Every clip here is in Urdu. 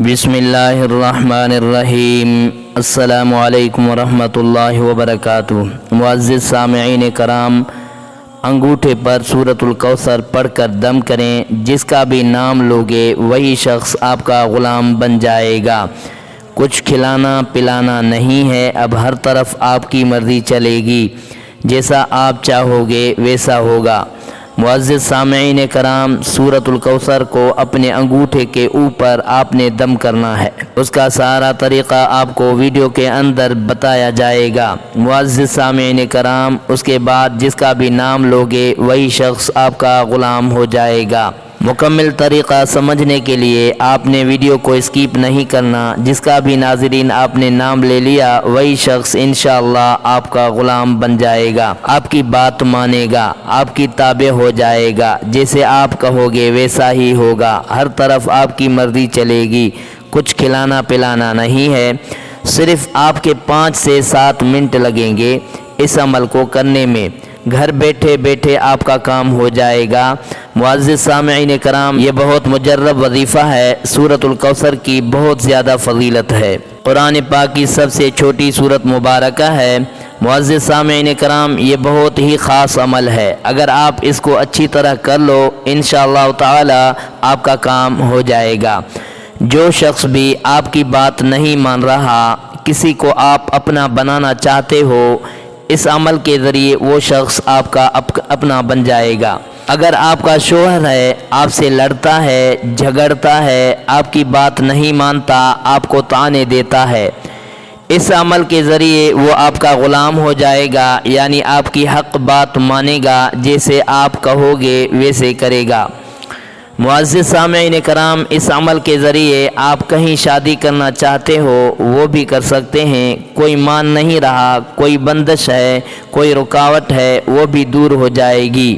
بسم اللہ الرحمن الرحیم۔ السلام علیکم ورحمۃ اللہ وبرکاتہ۔ معزز سامعین کرام، انگوٹھے پر سورۃ الکوثر پڑھ کر دم کریں، جس کا بھی نام لوگے وہی شخص آپ کا غلام بن جائے گا۔ کچھ کھلانا پلانا نہیں ہے، اب ہر طرف آپ کی مرضی چلے گی، جیسا آپ چاہو گے ویسا ہوگا۔ معزز سامعین کرام، سورۃ الکوثر کو اپنے انگوٹھے کے اوپر آپ نے دم کرنا ہے۔ اس کا سارا طریقہ آپ کو ویڈیو کے اندر بتایا جائے گا۔ معزز سامعین کرام، اس کے بعد جس کا بھی نام لوگے وہی شخص آپ کا غلام ہو جائے گا۔ مکمل طریقہ سمجھنے کے لیے آپ نے ویڈیو کو اسکیپ نہیں کرنا۔ جس کا بھی ناظرین آپ نے نام لے لیا وہی شخص انشاءاللہ آپ کا غلام بن جائے گا، آپ کی بات مانے گا، آپ کی تابع ہو جائے گا، جیسے آپ کہو گے ویسا ہی ہوگا، ہر طرف آپ کی مرضی چلے گی۔ کچھ کھلانا پلانا نہیں ہے، صرف آپ کے 5 سے 7 منٹ لگیں گے اس عمل کو کرنے میں۔ گھر بیٹھے بیٹھے آپ کا کام ہو جائے گا۔ معزز سامعین کرام، یہ بہت مجرب وظیفہ ہے۔ سورۃ الکوثر کی بہت زیادہ فضیلت ہے، قرآن پاک کی سب سے چھوٹی سورت مبارکہ ہے۔ معزز سامعین کرام، یہ بہت ہی خاص عمل ہے، اگر آپ اس کو اچھی طرح کر لو انشاءاللہ تعالی آپ کا کام ہو جائے گا۔ جو شخص بھی آپ کی بات نہیں مان رہا، کسی کو آپ اپنا بنانا چاہتے ہو، اس عمل کے ذریعے وہ شخص آپ کا اپنا بن جائے گا۔ اگر آپ کا شوہر ہے، آپ سے لڑتا ہے، جھگڑتا ہے، آپ کی بات نہیں مانتا، آپ کو طعنے دیتا ہے، اس عمل کے ذریعے وہ آپ کا غلام ہو جائے گا، یعنی آپ کی حق بات مانے گا، جیسے آپ کہو گے ویسے کرے گا۔ معزز سامعین کرام، اس عمل کے ذریعے آپ کہیں شادی کرنا چاہتے ہو وہ بھی کر سکتے ہیں۔ کوئی مان نہیں رہا، کوئی بندش ہے، کوئی رکاوٹ ہے، وہ بھی دور ہو جائے گی۔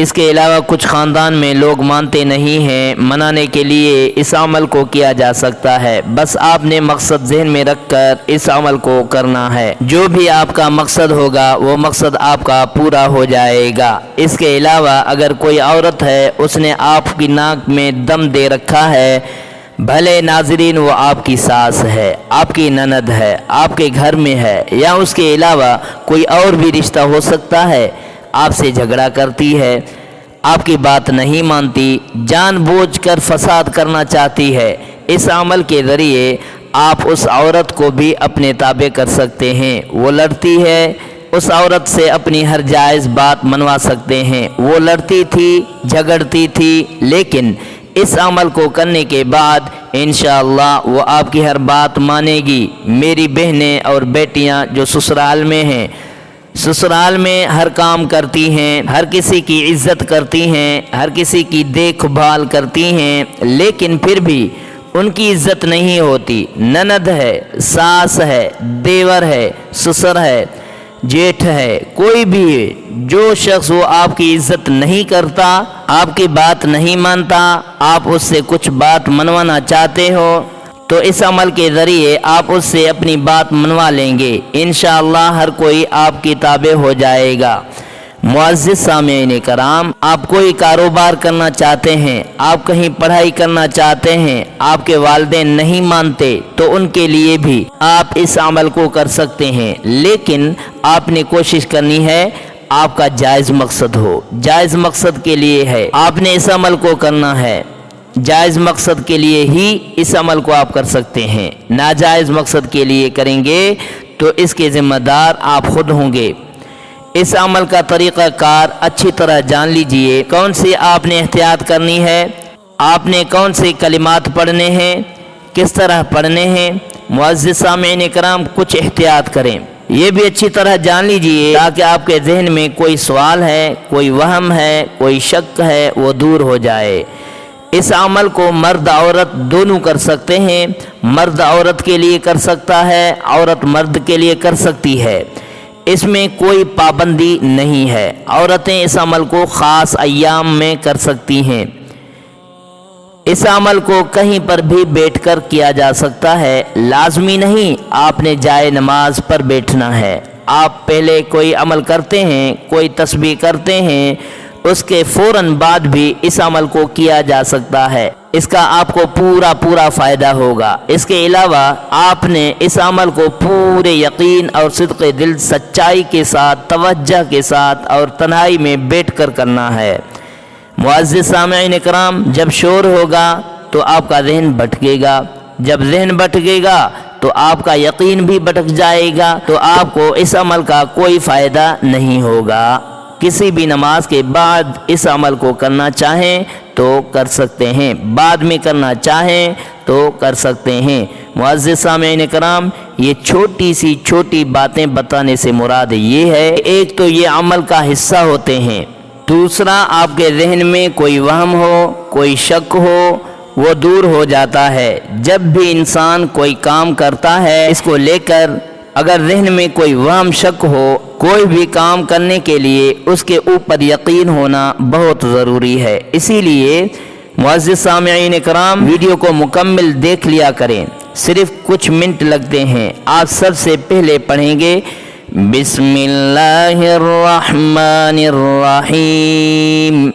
اس کے علاوہ کچھ خاندان میں لوگ مانتے نہیں ہیں، منانے کے لیے اس عمل کو کیا جا سکتا ہے، بس آپ نے مقصد ذہن میں رکھ کر اس عمل کو کرنا ہے۔ جو بھی آپ کا مقصد ہوگا وہ مقصد آپ کا پورا ہو جائے گا۔ اس کے علاوہ اگر کوئی عورت ہے، اس نے آپ کی ناک میں دم دے رکھا ہے، بھلے ناظرین وہ آپ کی ساس ہے، آپ کی نند ہے، آپ کے گھر میں ہے، یا اس کے علاوہ کوئی اور بھی رشتہ ہو سکتا ہے، آپ سے جھگڑا کرتی ہے، آپ کی بات نہیں مانتی، جان بوجھ کر فساد کرنا چاہتی ہے، اس عمل کے ذریعے آپ اس عورت کو بھی اپنے تابع کر سکتے ہیں۔ وہ لڑتی ہے، اس عورت سے اپنی ہر جائز بات منوا سکتے ہیں۔ وہ لڑتی تھی، جھگڑتی تھی، لیکن اس عمل کو کرنے کے بعد انشاءاللہ وہ آپ کی ہر بات مانے گی۔ میری بہنیں اور بیٹیاں جو سسرال میں ہیں، سسرال میں ہر کام کرتی ہیں، ہر کسی کی عزت کرتی ہیں، ہر کسی کی دیکھ بھال کرتی ہیں، لیکن پھر بھی ان کی عزت نہیں ہوتی۔ نند ہے، ساس ہے، دیور ہے، سسر ہے، جیٹھ ہے، کوئی بھی ہے، جو شخص وہ آپ کی عزت نہیں کرتا، آپ کی بات نہیں مانتا، آپ اس سے کچھ بات منوانا چاہتے ہو تو اس عمل کے ذریعے آپ اس سے اپنی بات منوا لیں گے، انشاءاللہ ہر کوئی آپ کی تابع ہو جائے گا۔ معزز سامعین کرام، آپ کوئی کاروبار کرنا چاہتے ہیں، آپ کہیں پڑھائی کرنا چاہتے ہیں، آپ کے والدین نہیں مانتے تو ان کے لیے بھی آپ اس عمل کو کر سکتے ہیں، لیکن آپ نے کوشش کرنی ہے آپ کا جائز مقصد ہو۔ جائز مقصد کے لیے ہے آپ نے اس عمل کو کرنا ہے، جائز مقصد کے لیے ہی اس عمل کو آپ کر سکتے ہیں۔ ناجائز مقصد کے لیے کریں گے تو اس کے ذمہ دار آپ خود ہوں گے۔ اس عمل کا طریقہ کار اچھی طرح جان لیجئے۔ کون سی آپ نے احتیاط کرنی ہے، آپ نے کون سے کلمات پڑھنے ہیں، کس طرح پڑھنے ہیں۔ معزز سامعین کرام، کچھ احتیاط کریں، یہ بھی اچھی طرح جان لیجئے تاکہ آپ کے ذہن میں کوئی سوال ہے، کوئی وہم ہے، کوئی شک ہے، وہ دور ہو جائے۔ اس عمل کو مرد عورت دونوں کر سکتے ہیں، مرد عورت کے لیے کر سکتا ہے، عورت مرد کے لیے کر سکتی ہے، اس میں کوئی پابندی نہیں ہے۔ عورتیں اس عمل کو خاص ایام میں کر سکتی ہیں۔ اس عمل کو کہیں پر بھی بیٹھ کر کیا جا سکتا ہے، لازمی نہیں آپ نے جائے نماز پر بیٹھنا ہے۔ آپ پہلے کوئی عمل کرتے ہیں، کوئی تسبیح کرتے ہیں اس کے فوراً بعد بھی اس عمل کو کیا جا سکتا ہے، اس کا آپ کو پورا فائدہ ہوگا۔ اس کے علاوہ آپ نے اس عمل کو پورے یقین اور صدق دل، سچائی کے ساتھ، توجہ کے ساتھ اور تنہائی میں بیٹھ کر کرنا ہے۔ معزز سامعین کرام، جب شور ہوگا تو آپ کا ذہن بھٹکے گا، جب ذہن بھٹکے گا تو آپ کا یقین بھی بھٹک جائے گا، تو آپ کو اس عمل کا کوئی فائدہ نہیں ہوگا۔ کسی بھی نماز کے بعد اس عمل کو کرنا چاہیں تو کر سکتے ہیں، بعد میں کرنا چاہیں تو کر سکتے ہیں۔ معزز سامعین کرام، یہ چھوٹی باتیں بتانے سے مراد یہ ہے، ایک تو یہ عمل کا حصہ ہوتے ہیں، دوسرا آپ کے ذہن میں کوئی وہم ہو، کوئی شک ہو، وہ دور ہو جاتا ہے۔ جب بھی انسان کوئی کام کرتا ہے، اس کو لے کر اگر ذہن میں کوئی وہم شک ہو، کوئی بھی کام کرنے کے لیے اس کے اوپر یقین ہونا بہت ضروری ہے۔ اسی لیے معزز سامعین کرام، ویڈیو کو مکمل دیکھ لیا کریں، صرف کچھ منٹ لگتے ہیں۔ آپ سب سے پہلے پڑھیں گے بسم اللہ الرحمن الرحیم،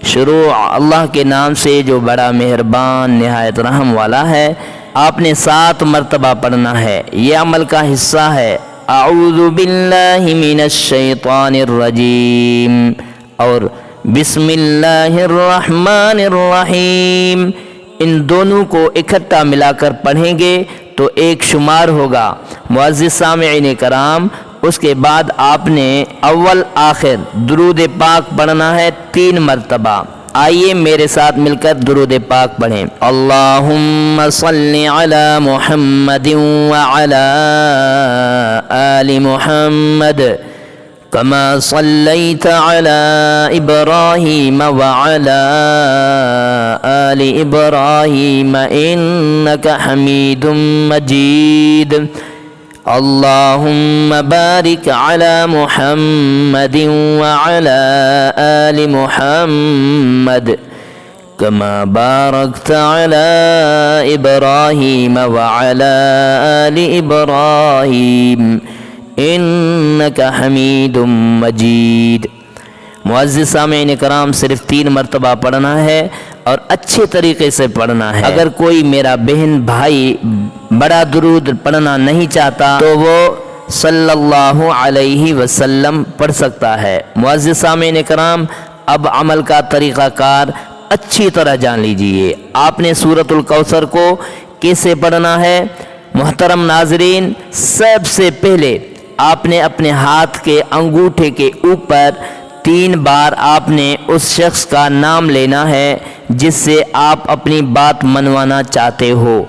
شروع اللہ کے نام سے جو بڑا مہربان نہایت رحم والا ہے۔ آپ نے 7 مرتبہ پڑھنا ہے، یہ عمل کا حصہ ہے۔ اعوذ باللہ من الشیطان الرجیم اور بسم اللہ الرحمن الرحیم، ان دونوں کو اکٹھا ملا کر پڑھیں گے تو ایک شمار ہوگا۔ معزز سامعین کرام، اس کے بعد آپ نے اول آخر درود پاک پڑھنا ہے 3 مرتبہ۔ آئیے میرے ساتھ مل کر درود پاک پڑھیں۔ اللہم صلی علی محمد وعلی آل محمد کما صلیت علی ابراہیم وعلی آل ابراہیم انک حمید مجید۔ اللہم بارک علی محمد وعلی آل محمد کما بارکت علی ابراہیم وعلی آل ابراہیم انک حمید مجید۔ معزز سامعین کرام، صرف 3 مرتبہ پڑھنا ہے اور اچھے طریقے سے پڑھنا ہے۔ اگر کوئی میرا بہن بھائی بڑا درود پڑھنا نہیں چاہتا تو وہ صلی اللہ علیہ وسلم پڑھ سکتا ہے۔ معزز سامعین کرام، اب عمل کا طریقہ کار اچھی طرح جان لیجئے۔ آپ نے سورۃ الکوثر کو کیسے پڑھنا ہے؟ محترم ناظرین، سب سے پہلے آپ نے اپنے ہاتھ کے انگوٹھے کے اوپر 3 بار آپ نے اس شخص کا نام لینا ہے جس سے آپ اپنی بات منوانا چاہتے ہو،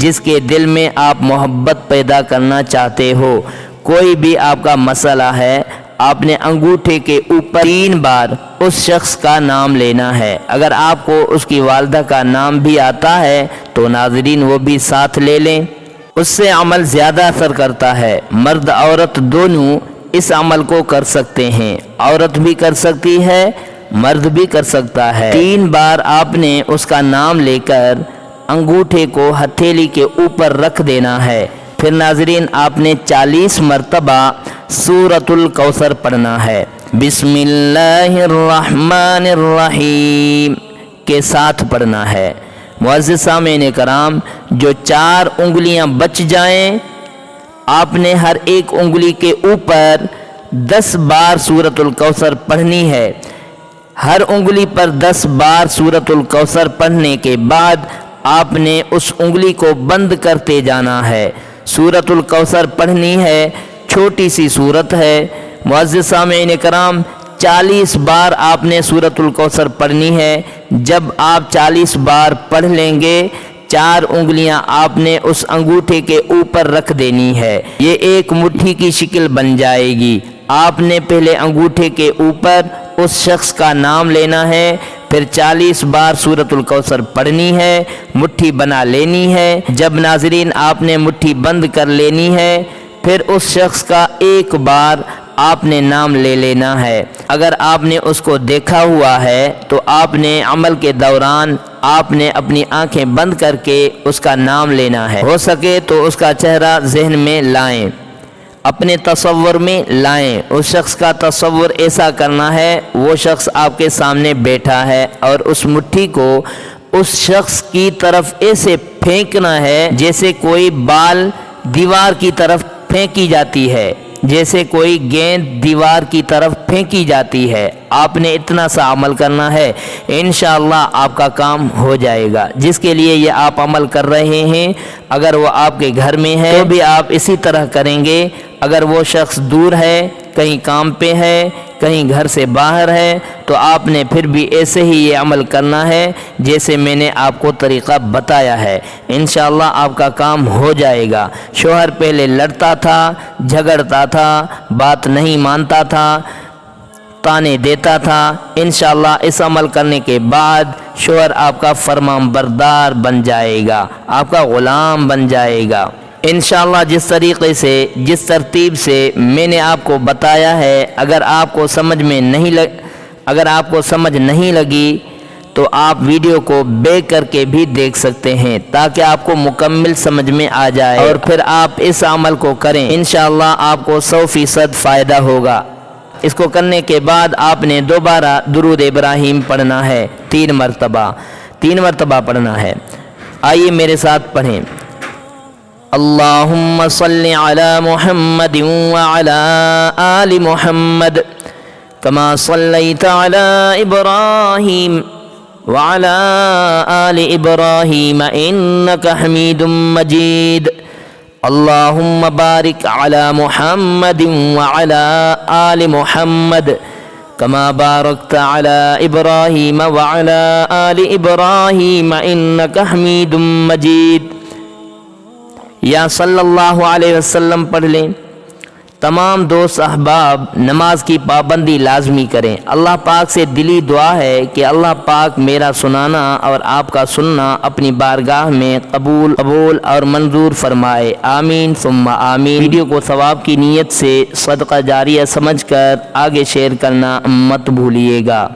جس کے دل میں آپ محبت پیدا کرنا چاہتے ہو۔ کوئی بھی آپ کا مسئلہ ہے، آپ نے انگوٹھے کے اوپر 3 بار اس شخص کا نام لینا ہے۔ اگر آپ کو اس کی والدہ کا نام بھی آتا ہے تو ناظرین وہ بھی ساتھ لے لیں، اس سے عمل زیادہ اثر کرتا ہے۔ مرد عورت دونوں اس عمل کو کر سکتے ہیں، عورت بھی کر سکتی ہے، مرد بھی کر سکتا ہے۔ 3 بار آپ نے اس کا نام لے کر انگوٹھے کو ہتھیلی کے اوپر رکھ دینا ہے۔ پھر ناظرین، آپ نے 40 مرتبہ سورۃ الکوثر پڑھنا ہے، بسم اللہ الرحمن الرحیم کے ساتھ پڑھنا ہے۔ معزز سامعین کرام، جو 4 انگلیاں بچ جائیں، آپ نے ہر ایک انگلی کے اوپر 10 بار سورۃ الکوثر پڑھنی ہے۔ ہر انگلی پر 10 بار سورۃ الکوثر پڑھنے کے بعد آپ نے اس انگلی کو بند کرتے جانا ہے۔ سورۃ الکوثر پڑھنی ہے، چھوٹی سی سورت ہے۔ معزز سامعین کرام، 40 بار آپ نے سورۃ الکوثر پڑھنی ہے۔ جب آپ 40 بار پڑھ لیں گے، 4 انگلیاں آپ نے اس انگوٹھے کے اوپر رکھ دینی ہے، یہ ایک مٹھی کی شکل بن جائے گی۔ آپ نے پہلے انگوٹھے کے اوپر اس شخص کا نام لینا ہے، پھر 40 بار سورۃ الکوثر پڑھنی ہے، مٹھی بنا لینی ہے۔ جب ناظرین آپ نے مٹھی بند کر لینی ہے، پھر اس شخص کا ایک بار آپ نے نام لے لینا ہے۔ اگر آپ نے اس کو دیکھا ہوا ہے تو آپ نے عمل کے دوران آپ نے اپنی آنکھیں بند کر کے اس کا نام لینا ہے، ہو سکے تو اس کا چہرہ ذہن میں لائیں۔ اپنے تصور میں لائیں۔ اس شخص کا تصور ایسا کرنا ہے وہ شخص آپ کے سامنے بیٹھا ہے، اور اس مٹھی کو اس شخص کی طرف ایسے پھینکنا ہے جیسے کوئی بال دیوار کی طرف پھینکی جاتی ہے، جیسے کوئی گیند دیوار کی طرف پھینکی جاتی ہے۔ آپ نے اتنا سا عمل کرنا ہے، انشاءاللہ آپ کا کام ہو جائے گا۔ جس کے لیے یہ آپ عمل کر رہے ہیں، اگر وہ آپ کے گھر میں ہے تو بھی آپ اسی طرح کریں گے۔ اگر وہ شخص دور ہے، کہیں کام پہ ہے، کہیں گھر سے باہر ہے، تو آپ نے پھر بھی ایسے ہی یہ عمل کرنا ہے جیسے میں نے آپ کو طریقہ بتایا ہے۔ انشاءاللہ آپ کا کام ہو جائے گا۔ شوہر پہلے لڑتا تھا، جھگڑتا تھا، بات نہیں مانتا تھا، تانے دیتا تھا، انشاءاللہ اس عمل کرنے کے بعد شوہر آپ کا فرمان بردار بن جائے گا، آپ کا غلام بن جائے گا۔ انشاءاللہ جس طریقے سے، جس ترتیب سے میں نے آپ کو بتایا ہے، اگر آپ کو سمجھ نہیں لگی تو آپ ویڈیو کو بیک کر کے بھی دیکھ سکتے ہیں تاکہ آپ کو مکمل سمجھ میں آ جائے، اور پھر آپ اس عمل کو کریں۔ انشاءاللہ آپ کو 100% فائدہ ہوگا۔ اس کو کرنے کے بعد آپ نے دوبارہ درود ابراہیم پڑھنا ہے، 3 مرتبہ پڑھنا ہے۔ آئیے میرے ساتھ پڑھیں۔ اللہم صل علی محمد وعلی آل محمد کما صلیت علی ابراہیم وعلی آل ابراہیم انک حمید مجید۔ اللہم بارک علی محمد وعلی آل محمد کما بارکت علی ابراہیم وعلی آل ابراہیم انک حمید مجید۔ یا صلی اللہ علیہ وسلم پڑھ لیں۔ تمام دوست احباب نماز کی پابندی لازمی کریں۔ اللہ پاک سے دلی دعا ہے کہ اللہ پاک میرا سنانا اور آپ کا سننا اپنی بارگاہ میں قبول اور منظور فرمائے، آمین ثم آمین۔ ویڈیو کو ثواب کی نیت سے صدقہ جاریہ سمجھ کر آگے شیئر کرنا مت بھولیے گا۔